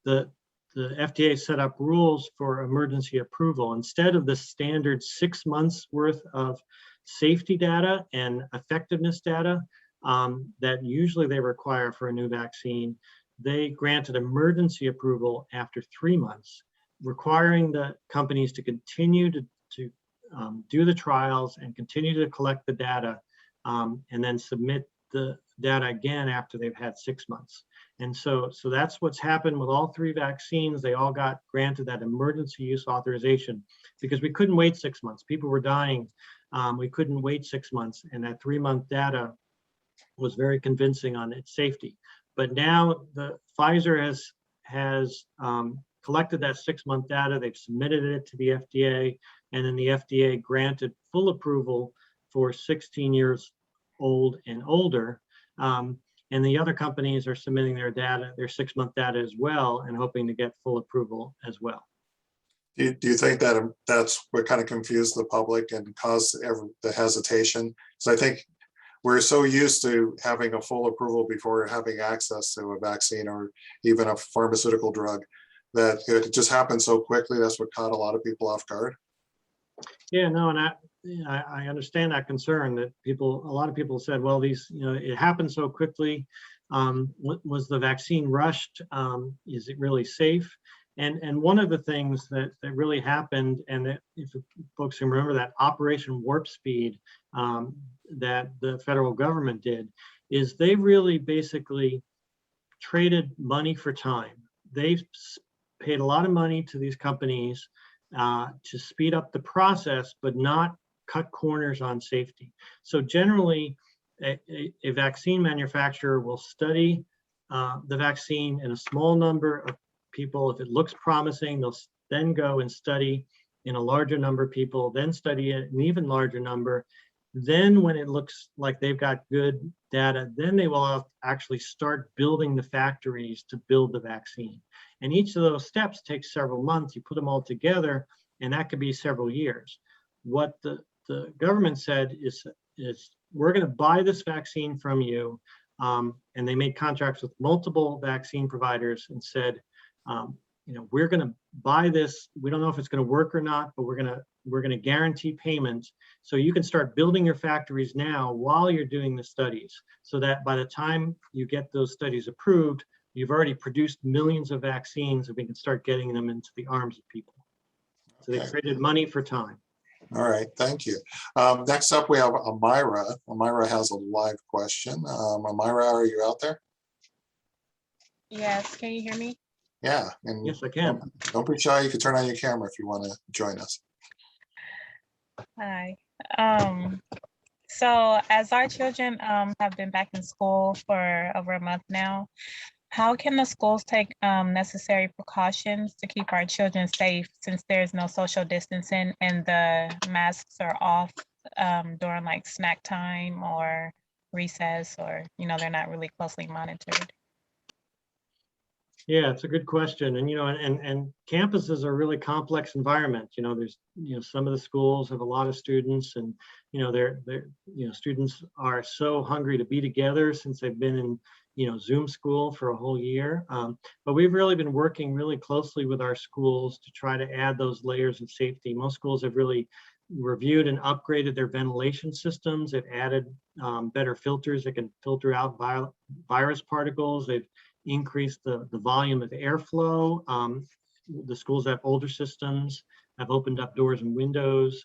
C: the FDA set up rules for emergency approval. Instead of the standard 6 months worth of safety data and effectiveness data that usually they require for a new vaccine, they granted emergency approval after 3 months, requiring the companies to continue to do the trials and continue to collect the data, and then submit the data again after they've had 6 months. And so that's what's happened with all 3 vaccines. They all got granted that emergency use authorization because we couldn't wait 6 months. People were dying. We couldn't wait 6 months, and that 3-month data was very convincing on its safety. But now the Pfizer has collected that 6-month data. They've submitted it to the FDA, and then the FDA granted full approval for 16 years old and older. And the other companies are submitting their data, their 6-month data as well, and hoping to get full approval as well.
B: Do you think that that's what kind of confused the public and caused the hesitation? So I think we're so used to having a full approval before having access to a vaccine or even a pharmaceutical drug that it just happened so quickly. That's what caught a lot of people off guard.
C: Yeah, no, and I understand that concern that a lot of people said, well, it happened so quickly. Was the vaccine rushed? Is it really safe? And one of the things that really happened, and that if folks can remember that Operation Warp Speed that the federal government did, is they really basically traded money for time. They paid a lot of money to these companies to speed up the process, but not cut corners on safety. So generally, a vaccine manufacturer will study the vaccine in a small number people, if it looks promising, they'll then go and study in a larger number of people, then study an even larger number. Then when it looks like they've got good data, then they will actually start building the factories to build the vaccine. And each of those steps takes several months. You put them all together, and that could be several years. What the government said is we're going to buy this vaccine from you. And they made contracts with multiple vaccine providers and said, we're going to buy this. We don't know if it's going to work or not, but we're going to guarantee payment. So you can start building your factories now while you're doing the studies, so that by the time you get those studies approved, you've already produced millions of vaccines and we can start getting them into the arms of people. So they created money for time.
B: All right, thank you. Next up, we have Amira. Amira has a live question. Amira, are you out there?
E: Yes, can you hear me?
B: Yeah. And
C: yes, I can.
B: Don't be shy. You can turn on your camera if you want to join us.
E: Hi. So as our children have been back in school for over a month now, how can the schools take necessary precautions to keep our children safe, since there's no social distancing and the masks are off during like snack time or recess, or they're not really closely monitored?
C: Yeah, it's a good question. And, and campuses are a really complex environment. There's, some of the schools have a lot of students, and, students are so hungry to be together since they've been in, Zoom school for a whole year. But we've really been working really closely with our schools to try to add those layers of safety. Most schools have really reviewed and upgraded their ventilation systems. They've added better filters that can filter out virus particles. They've increased the volume of airflow. The schools that have older systems have opened up doors and windows.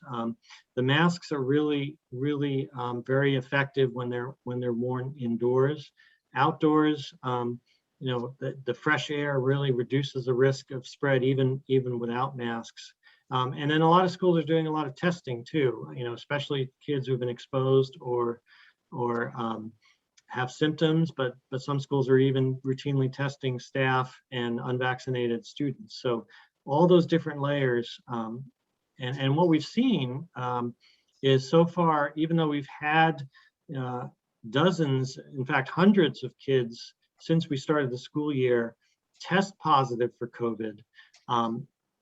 C: The masks are really, really very effective when they're worn indoors. Outdoors, the fresh air really reduces the risk of spread even without masks. And then a lot of schools are doing a lot of testing too, especially kids who've been exposed or have symptoms, but some schools are even routinely testing staff and unvaccinated students. So all those different layers. And what we've seen is so far, even though we've had dozens, in fact, hundreds of kids since we started the school year test positive for COVID,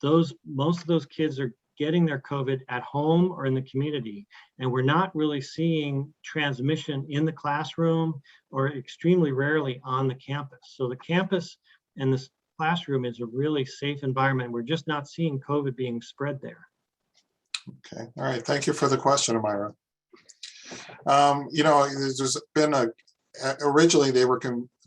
C: most of those kids are getting their COVID at home or in the community. And we're not really seeing transmission in the classroom or extremely rarely on the campus. So the campus and this classroom is a really safe environment. We're just not seeing COVID being spread there.
B: Okay, all right. Thank you for the question, Amira. There's been originally they were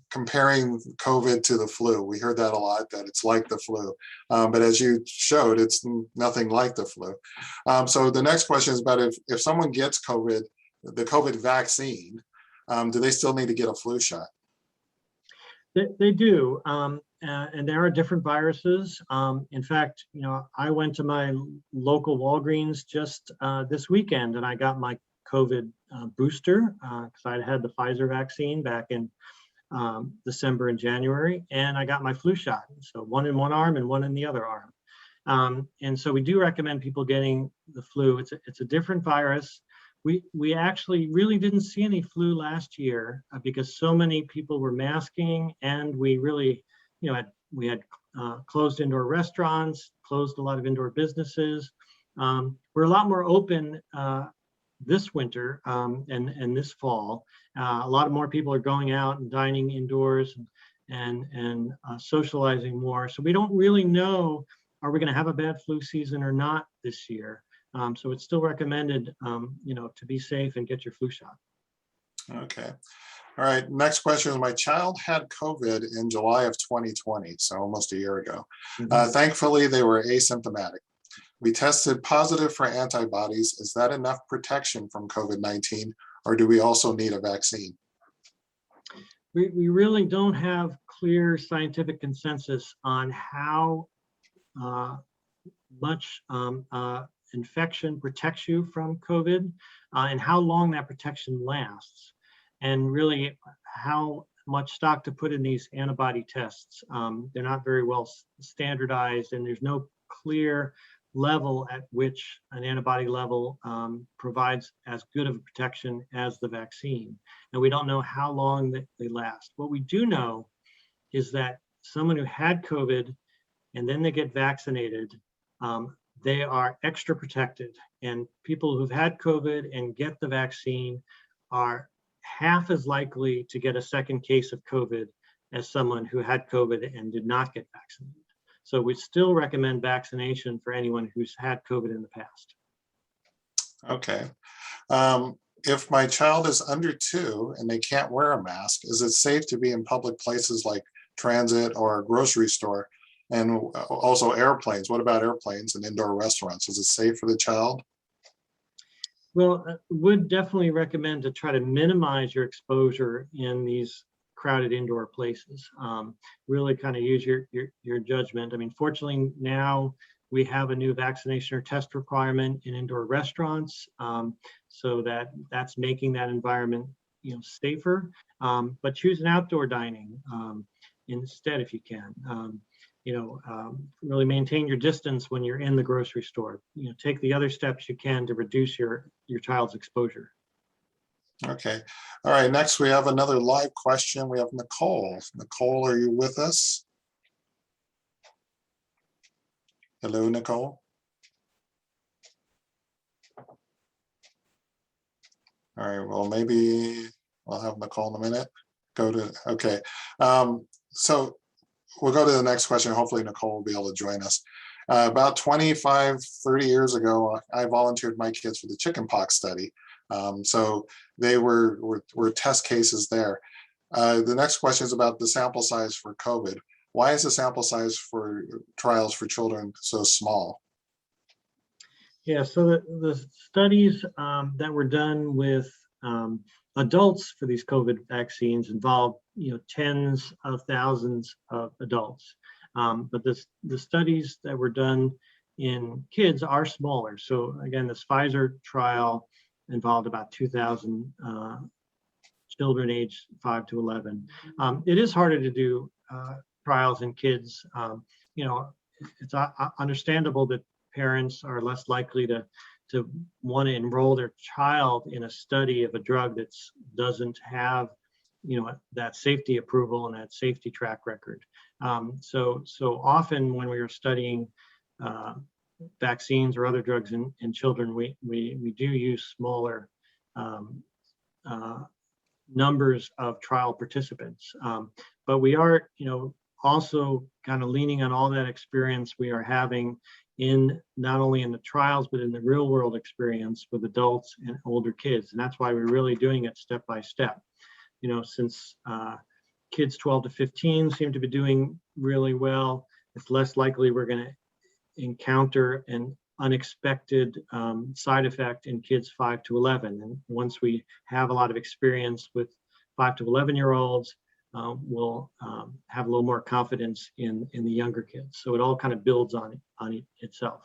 B: comparing COVID to the flu. We heard that a lot, that it's like the flu. But as you showed, it's nothing like the flu. So the next question is about if someone gets COVID, the COVID vaccine, do they still need to get a flu shot?
C: They do. And there are different viruses. In fact, I went to my local Walgreens just this weekend, and I got my COVID booster because I had the Pfizer vaccine back in December and January, and I got my flu shot. So one in one arm and one in the other arm. And so we do recommend people getting the flu. It's a different virus. We actually really didn't see any flu last year because so many people were masking, and we really, we had closed indoor restaurants, closed a lot of indoor businesses. We're a lot more open this winter and this fall. A lot more people are going out and dining indoors and socializing more. So we don't really know, are we going to have a bad flu season or not this year? So it's still recommended, to be safe and get your flu shot. Okay.
B: All right. Next question is, my child had COVID in July of 2020, so almost a year ago.
C: Mm-hmm.
B: Thankfully, they were asymptomatic. We tested positive for antibodies. Is that enough protection from COVID-19, or do we also need a vaccine?
C: We really don't have clear scientific consensus on how much infection protects you from COVID and how long that protection lasts, and really how much stock to put in these antibody tests. They're not very well standardized, and there's no clear level at which an antibody level provides as good of a protection as the vaccine. And we don't know how long they last. What we do know is that someone who had COVID and then they get vaccinated, they are extra protected. And people who've had COVID and get the vaccine are half as likely to get a second case of COVID as someone who had COVID and did not get vaccinated. So we still recommend vaccination for anyone who's had COVID in the past.
B: Okay. If my child is under 2 and they can't wear a mask, is it safe to be in public places like transit or a grocery store? And also airplanes. What about airplanes and indoor restaurants? Is it safe for the child?
C: Well, would definitely recommend to try to minimize your exposure in these crowded indoor places. Really kind of use your judgment. I mean, fortunately now we have a new vaccination or test requirement in indoor restaurants, so that's making that environment, safer. But choose an outdoor dining instead if you can. Really maintain your distance when you're in the grocery store. Take the other steps you can to reduce your child's exposure.
B: Okay. All right. Next, we have another live question. We have Nicole. Nicole, are you with us? Hello, Nicole. All right. Well, maybe I'll have Nicole in a minute. Okay. So we'll go to the next question. Hopefully Nicole will be able to join us. About 25, 30 years ago, I volunteered my kids for the chickenpox study. So they were test cases there. The next question is about the sample size for COVID. Why is the sample size for trials for children so small?
C: Yeah, so the studies that were done with adults for these COVID vaccines involved, tens of thousands of adults. But the studies that were done in kids are smaller. So again, this Pfizer trial involved about 2,000 children aged 5 to 11. It is harder to do trials in kids. It's understandable that parents are less likely to want to enroll their child in a study of a drug that doesn't have, that safety approval and that safety track record. So often when we are studying vaccines or other drugs in children, we do use smaller numbers of trial participants. But we are, also kind of leaning on all that experience we are having in not only in the trials, but in the real world experience with adults and older kids. And that's why we're really doing it step by step. Since kids 12 to 15 seem to be doing really well, it's less likely we're going to encounter an unexpected side effect in kids 5 to 11. And once we have a lot of experience with 5 to 11-year-olds, we'll have a little more confidence in the younger kids. So it all kind of builds on itself.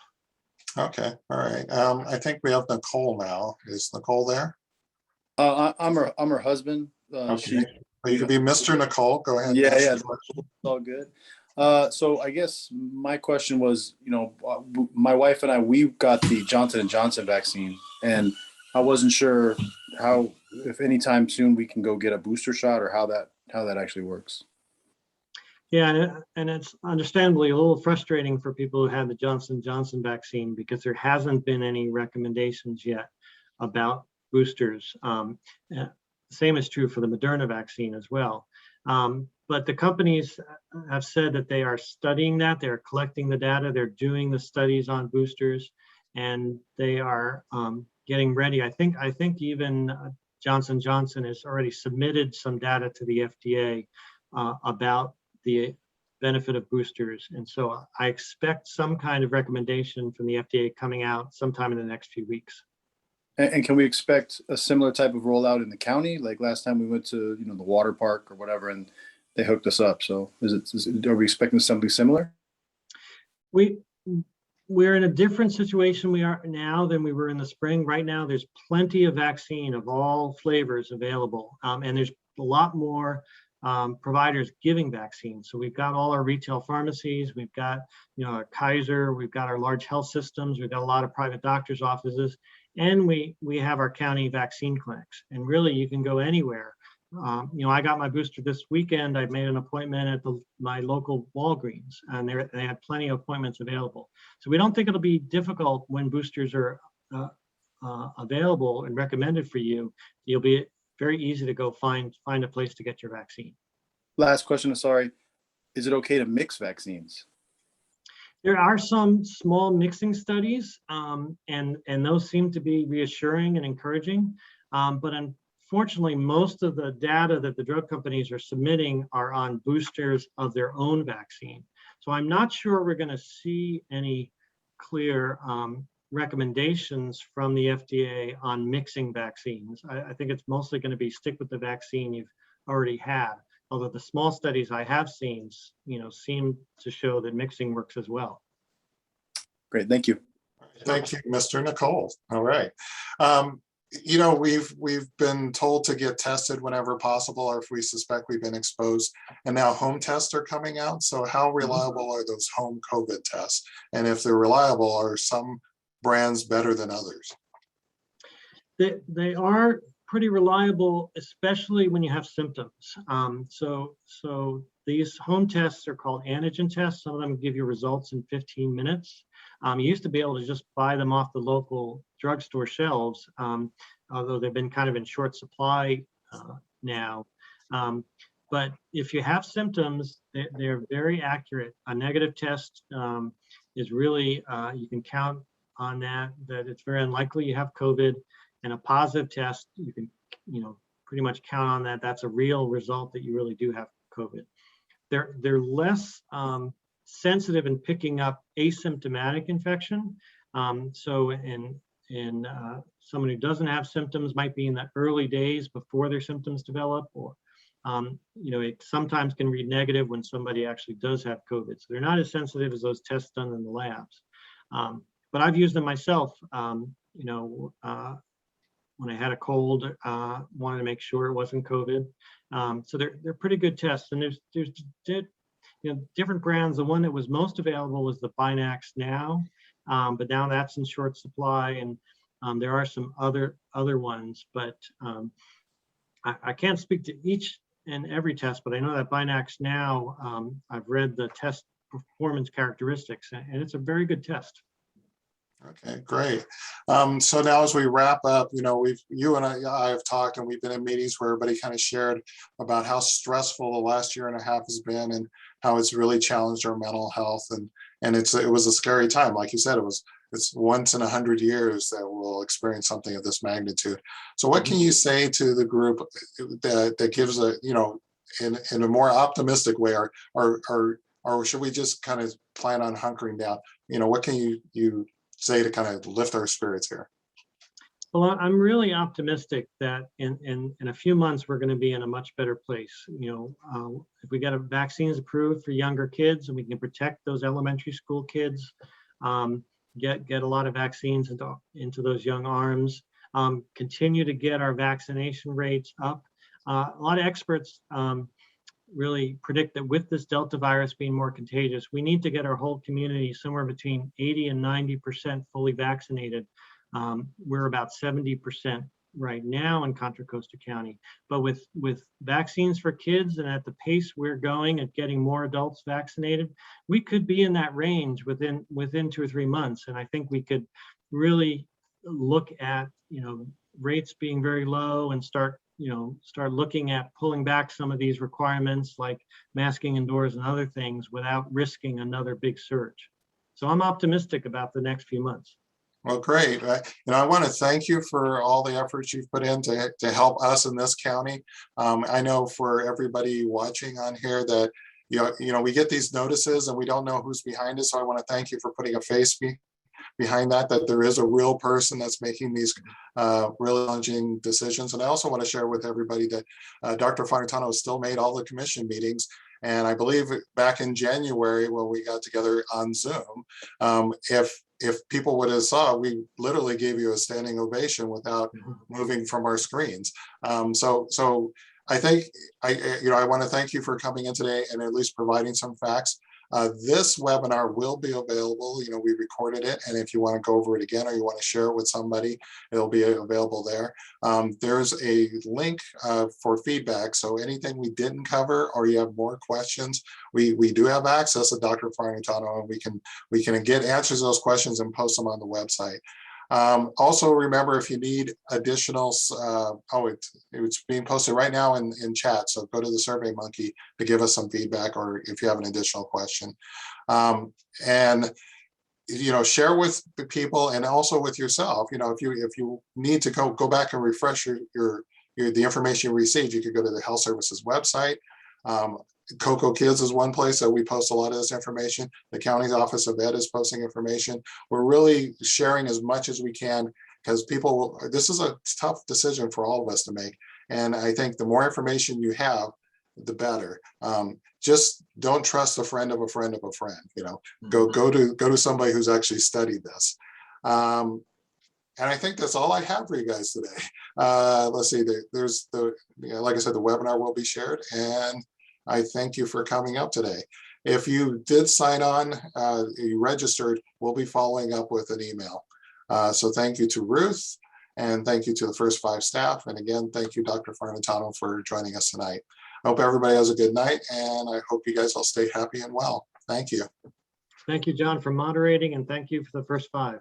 B: Okay, all right. I think we have Nicole now. Is Nicole there?
F: I'm her husband.
B: Okay. You could be Mr. Nicole. Go ahead.
F: Yeah, it's all good. So I guess my question was, my wife and I, we got the Johnson & Johnson vaccine, and I wasn't sure if anytime soon we can go get a booster shot or how that actually works.
C: Yeah, and it's understandably a little frustrating for people who had the Johnson & Johnson vaccine because there hasn't been any recommendations yet about boosters. Same is true for the Moderna vaccine as well. But the companies have said that they are studying that, they're collecting the data, they're doing the studies on boosters, and they are getting ready. I think even Johnson & Johnson has already submitted some data to the FDA about the benefit of boosters. And so I expect some kind of recommendation from the FDA coming out sometime in the next few weeks.
F: And can we expect a similar type of rollout in the county? Like last time we went to, the water park or whatever, and they hooked us up. So are we expecting something similar?
C: We're in a different situation we are now than we were in the spring. Right now, there's plenty of vaccine of all flavors available. And there's a lot more providers giving vaccines. So we've got all our retail pharmacies, we've got, our Kaiser, we've got our large health systems, we've got a lot of private doctors' offices, and we have our county vaccine clinics. And really, you can go anywhere. I got my booster this weekend. I made an appointment at my local Walgreens, and they had plenty of appointments available. So we don't think it'll be difficult when boosters are available and recommended for you. You'll be very easy to go find a place to get your vaccine.
F: Last question, sorry. Is it okay to mix vaccines?
C: There are some small mixing studies, and those seem to be reassuring and encouraging. But unfortunately, most of the data that the drug companies are submitting are on boosters of their own vaccine. So I'm not sure we're going to see any clear recommendations from the FDA on mixing vaccines. I think it's mostly going to be stick with the vaccine you've already had. Although the small studies I have seen, seem to show that mixing works as well.
F: Great, thank you.
B: Thank you, Mr. Nicole. All right. We've been told to get tested whenever possible, or if we suspect we've been exposed, and now home tests are coming out. So how reliable are those home COVID tests? And if they're reliable, are some brands better than others?
C: They are pretty reliable, especially when you have symptoms. So these home tests are called antigen tests. Some of them give you results in 15 minutes. You used to be able to just buy them off the local drugstore shelves, although they've been kind of in short supply now. But if you have symptoms, they're very accurate. A negative test is really, you can count on that it's very unlikely you have COVID, and a positive test, you can, pretty much count on that. That's a real result that you really do have COVID. They're less sensitive in picking up asymptomatic infection. So in someone who doesn't have symptoms might be in the early days before their symptoms develop, or it sometimes can read negative when somebody actually does have COVID. So they're not as sensitive as those tests done in the labs. But I've used them myself, when I had a cold, wanted to make sure it wasn't COVID. So they're pretty good tests. And there's different brands. The one that was most available was the Binax Now, but now that's in short supply, and there are some other ones. But I can't speak to each and every test, but I know that Binax Now, I've read the test performance characteristics, and it's a very good test.
B: Okay, great. So now as we wrap up, you and I have talked, and we've been in meetings where everybody kind of shared about how stressful the last year and a half has been, and how it's really challenged our mental health. And it was a scary time. Like you said, it's once in 100 years that we'll experience something of this magnitude. So what can you say to the group that gives in a more optimistic way, or should we just kind of plan on hunkering down? What can you say to kind of lift our spirits here?
C: Well, I'm really optimistic that in a few months, we're going to be in a much better place. If we get vaccines approved for younger kids, and we can protect those elementary school kids, get a lot of vaccines into those young arms, continue to get our vaccination rates up. A lot of experts really predict that with this Delta virus being more contagious, we need to get our whole community somewhere between 80 and 90% fully vaccinated. We're about 70% right now in Contra Costa County, but with vaccines for kids and at the pace we're going at getting more adults vaccinated, we could be in that range within 2 or 3 months. And I think we could really look at, rates being very low and start looking at pulling back some of these requirements like masking indoors and other things without risking another big surge. So I'm optimistic about the next few months.
B: Well, great. I want to thank you for all the efforts you've put in to help us in this county. I know for everybody watching on here that, we get these notices and we don't know who's behind it. So I want to thank you for putting a face behind that there is a real person that's making these really challenging decisions. And I also want to share with everybody that Dr. Farnitano still made all the commission meetings. And I believe back in January when we got together on Zoom, if people would have saw, we literally gave you a standing ovation without moving from our screens. So I think I want to thank you for coming in today and at least providing some facts. This webinar will be available. We recorded it, and if you want to go over it again or you want to share it with somebody, it'll be available there. There's a link for feedback. So anything we didn't cover or you have more questions, we do have access to Dr. Farnitano, and we can get answers to those questions and post them on the website. Also, remember, if you need additional, it's being posted right now in chat. So go to the Survey Monkey to give us some feedback, or if you have an additional question. And share with the people and also with yourself. If you need to go back and refresh the information you received, you could go to the Health Services website. CocoKids is one place that we post a lot of this information. The county's Office of Ed is posting information. We're really sharing as much as we can, because this is a tough decision for all of us to make. And I think the more information you have, the better. Just don't trust a friend of a friend of a friend. Go to somebody who's actually studied this. And I think that's all I have for you guys today. Let's see, there's like I said, the webinar will be shared, and I thank you for coming up today. If you did sign on, you registered, we'll be following up with an email. So thank you to Ruth, and thank you to the first 5 staff. And again, thank you, Dr. Farnitano, for joining us tonight. I hope everybody has a good night, and I hope you guys all stay happy and well. Thank you.
C: Thank you, John, for moderating, and thank you for the first 5.